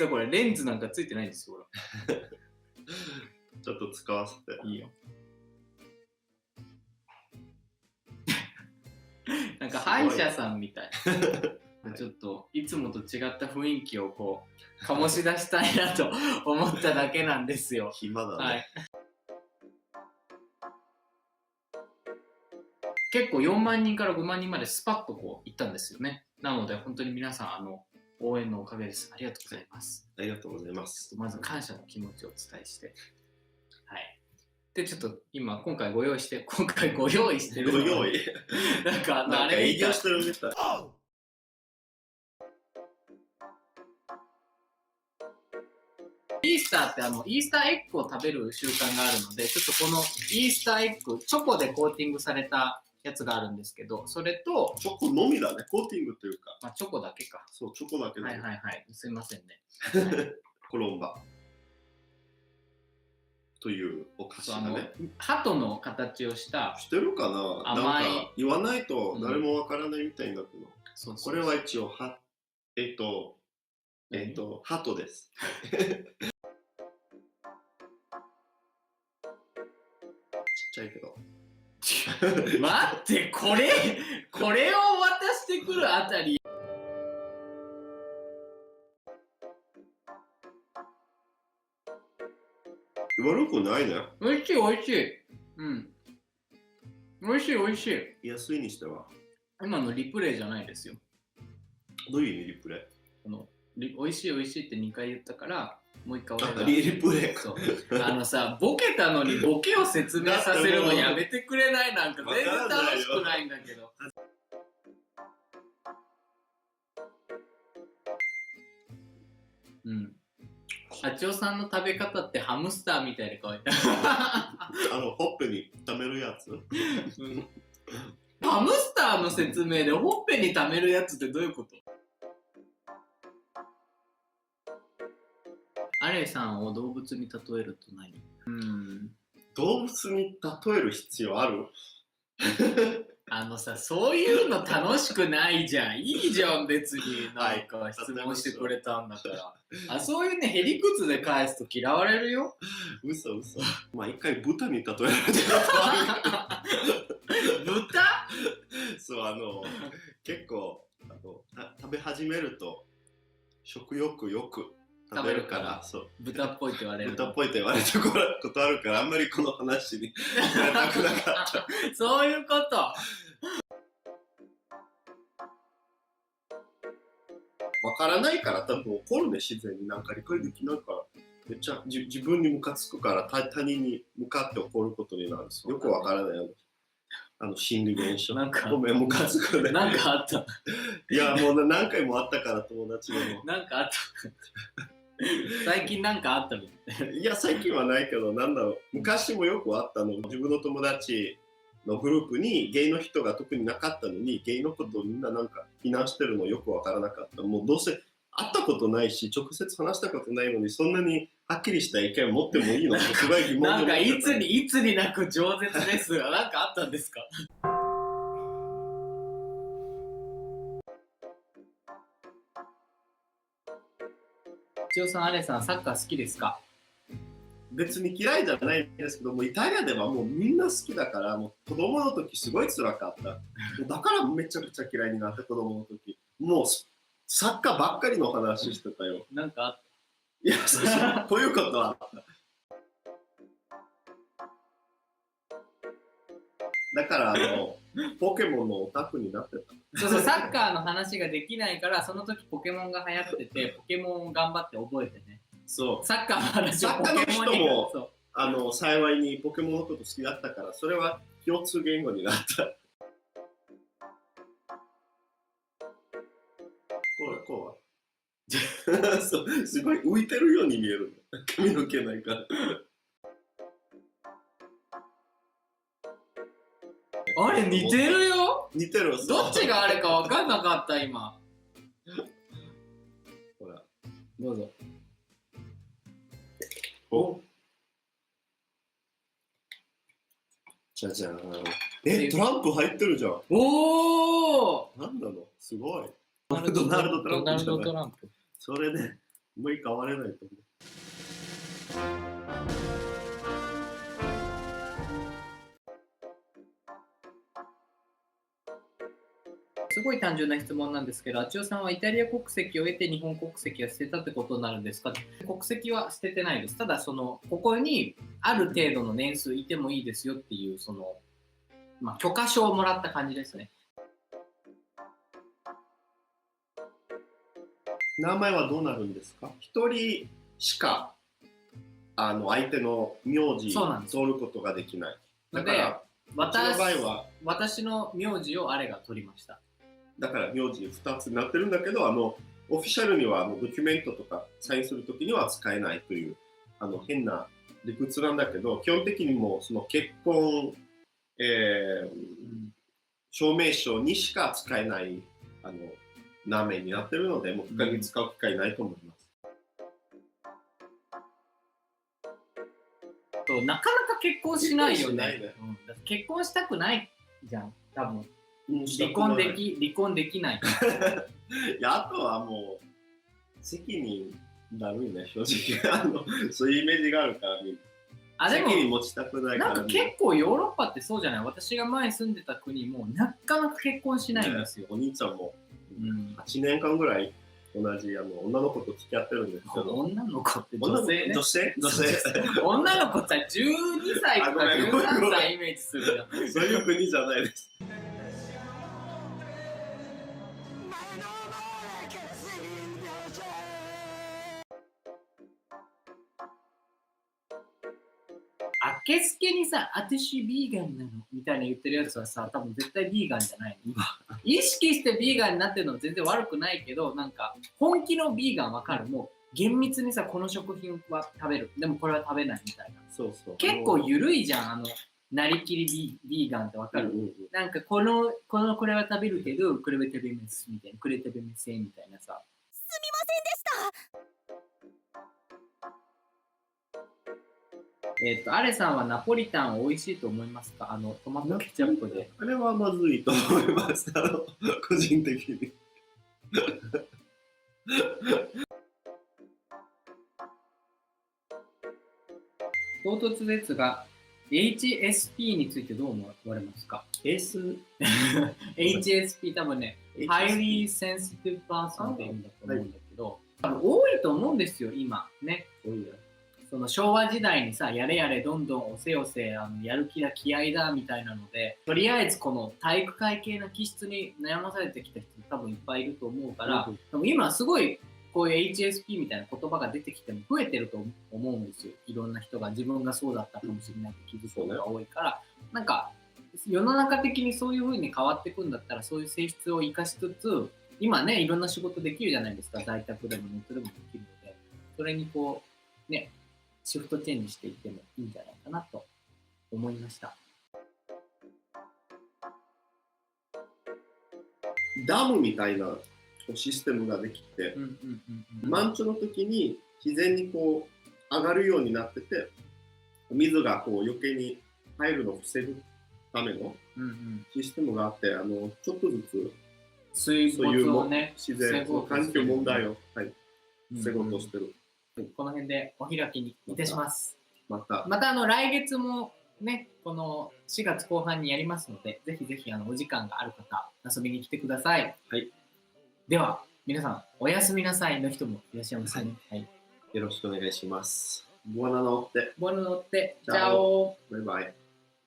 実はこれレンズなんかついてないんですよ。ちょっと使わせて。いいよ。なんか歯医者さんみたい。ちょっといつもと違った雰囲気をこう醸し出したいなと思っただけなんですよ。暇だね。はい。結構4万人から5万人までスパッとこう行ったんですよね。なので本当に皆さん応援のおかげです。ありがとうございます。ありがとうございます。まず感謝の気持ちをお伝えして。はい。で、ちょっと今回ご用意してるご用意。なんかなんか営業してるみたい。イースターってイースターエッグを食べる習慣があるので、ちょっとこのイースターエッグ、チョコでコーティングされたやつがあるんですけど、それと、チョコのみだね、コーティングというか。まあ、チョコだけか。そう、チョコだけだ、ね。はいはいはい。すいませんね。コロンバ。というお菓子だね。鳩の形をした。してるかな、甘い。なんか言わないと誰もわからないみたいだけど。そうこれは一応、鳩です。ちっちゃいけど。待って、これを渡してくるあたり。悪くないね。美味しい美味しい。うん。美味しい美味しい。安いにしては。今のリプレイじゃないですよ。どういう意味リプレイ？美味しい美味しいって2回言ったから、もう1回俺が。リプレイ。そう。さ、ボケたのにボケを説明させるのやめてくれない？なんか全然楽しくないんだけど。うん。社長さんの食べ方ってハムスターみたいで可愛い。ほっぺに溜めるやつ、ハムスターの説明でほっぺに溜めるやつってどういうこと？アレイさんを動物に例えると何？動物に例える必要ある？そういうの楽しくないじゃん。いいじゃん、別に。なんか質問してくれたんだから。そういうね、へりくつで返すと嫌われるよ。嘘。まあ一回豚に例えられてる。豚？そう、結構食べ始めると食欲よく食べるから、そう豚っぽいって言われる。豚っぽいって言われたことあるから、あんまりこの話に触れたくなかった。そういうこと。わからないから多分怒るね、自然に。なんか理解できないから、めっちゃ自分にムカつくから他人に向かって怒ることになるんですよ。よくわからない心理現象。ごめん、ムカつくね。なんかあった。いや、もう何回もあったから、友達でも。なんかあった。最近なんかあったみたい。いや、最近はないけど、なんだろう。昔もよくあったの。自分の友達のグループにゲイの人が特になかったのに、ゲイのことをみんななんか非難してるのよくわからなかった。もうどうせ会ったことないし、直接話したことないのに、そんなにはっきりした意見を持ってもいいのかすごい疑問で。なんかいつになく饒舌ですが、なんかあったんですか？千代さん、アレさん、サッカー好きですか？別に嫌いじゃないんですけども、イタリアではもうみんな好きだから、もう子供の時すごい辛かった。だからめちゃくちゃ嫌いになって、子供の時。もうサッカーばっかりの話してたよ。なんかあった？いや、こういうことはあった。だからポケモンのオタクになってた。そう、サッカーの話ができないから、その時ポケモンが流行ってて、ポケモンを頑張って覚えてね。そう。サッカーの話をポケモンに。幸いにポケモンのこと好きだったから、それは共通言語になった。こうはそう、すごい浮いてるように見える。髪の毛ないから。あれ似てるよ。似てる。どっちがあれか分かんなかった今。ほら、どうぞ。お。じゃじゃーん。トランプ入ってるじゃん。おお。なんなの？すごい。ドナルド・トランプ。それね、あんまり変われないと思う。すごい単純な質問なんですけど、あちおさんはイタリア国籍を得て日本国籍は捨てたってことになるんですか？国籍は捨ててないです。ただここにある程度の年数いてもいいですよっていう許可証をもらった感じですね。名前はどうなるんですか？一人しか相手の名字を取ることができない。だから私の名字をあれが取りました。だから名字2つになってるんだけど、オフィシャルにはドキュメントとかサインするときには使えないという変な理屈なんだけど、基本的にもその結婚、証明書にしか使えない名前になってるので、もう他に使う機会ないと思います。なかなか結婚しないよね。ね、だって結婚したくないじゃん、多分。離婚できない。いや、あとはもう責任だるいね、正直。そういうイメージがあるから、責任持ちたくないから、なんか結構ヨーロッパってそうじゃない？私が前住んでた国もなかなか結婚しないんですよ。お兄ちゃんも8年間ぐらい同じ女の子と付き合ってるんですけど。女の子って女性ね。女性女の子って12歳とか13歳イメージするよ。そういう国じゃないです。あけすけにさ、私ビーガンなのみたいな言ってるやつはさ、多分絶対ビーガンじゃないの。意識してビーガンになってるのは全然悪くないけど、なんか本気のビーガンわかる。もう厳密にさ、この食品は食べる、でもこれは食べないみたいな。そうそう。結構ゆるいじゃん、なりきりビーガンってわかる、なんかこれは食べるけど、これは食べますみたいな、これ食べませんみたいなさ。すみませんでした。アレさんはナポリタン美味しいと思いますか？トマトケチャップで。あれはまずいと思います。個人的に。唐突ですが、HSP についてどう思われますか？ HSP 多分ね、Highly Sensitive Person って意味だと思うんだけど、多分多いと思うんですよ、今。ね。多いね。その昭和時代にさ、やれやれどんどん押せ押せやる気だ気合だみたいなので、とりあえずこの体育会系な気質に悩まされてきた人多分いっぱいいると思うから、でも今すごいこういう HSP みたいな言葉が出てきても増えてると思うんですよ。いろんな人が自分がそうだったかもしれないって気づくことが多いから、なんか世の中的にそういう風に変わっていくんだったら、そういう性質を生かしつつ、今ねいろんな仕事できるじゃないですか。在宅でもネットでもできるので、それにこうねシフトチェンジしていってもいいんじゃないかなと思いました。ダムみたいなシステムができて、満潮の時に自然にこう上がるようになってて、水がこう余計に入るのを防ぐためのシステムがあって、ちょっとずつ水没をね、自然環境問題を防ごうとしてる。この辺でお開きにいたします。また来月もね、この4月後半にやりますので、ぜひぜひお時間がある方、遊びに来てください。はい。では、皆さん、おやすみなさいの人もいらっしゃいますね。はい。よろしくお願いします。Buonanotte。Buonanotte。チャオ。バイバイ。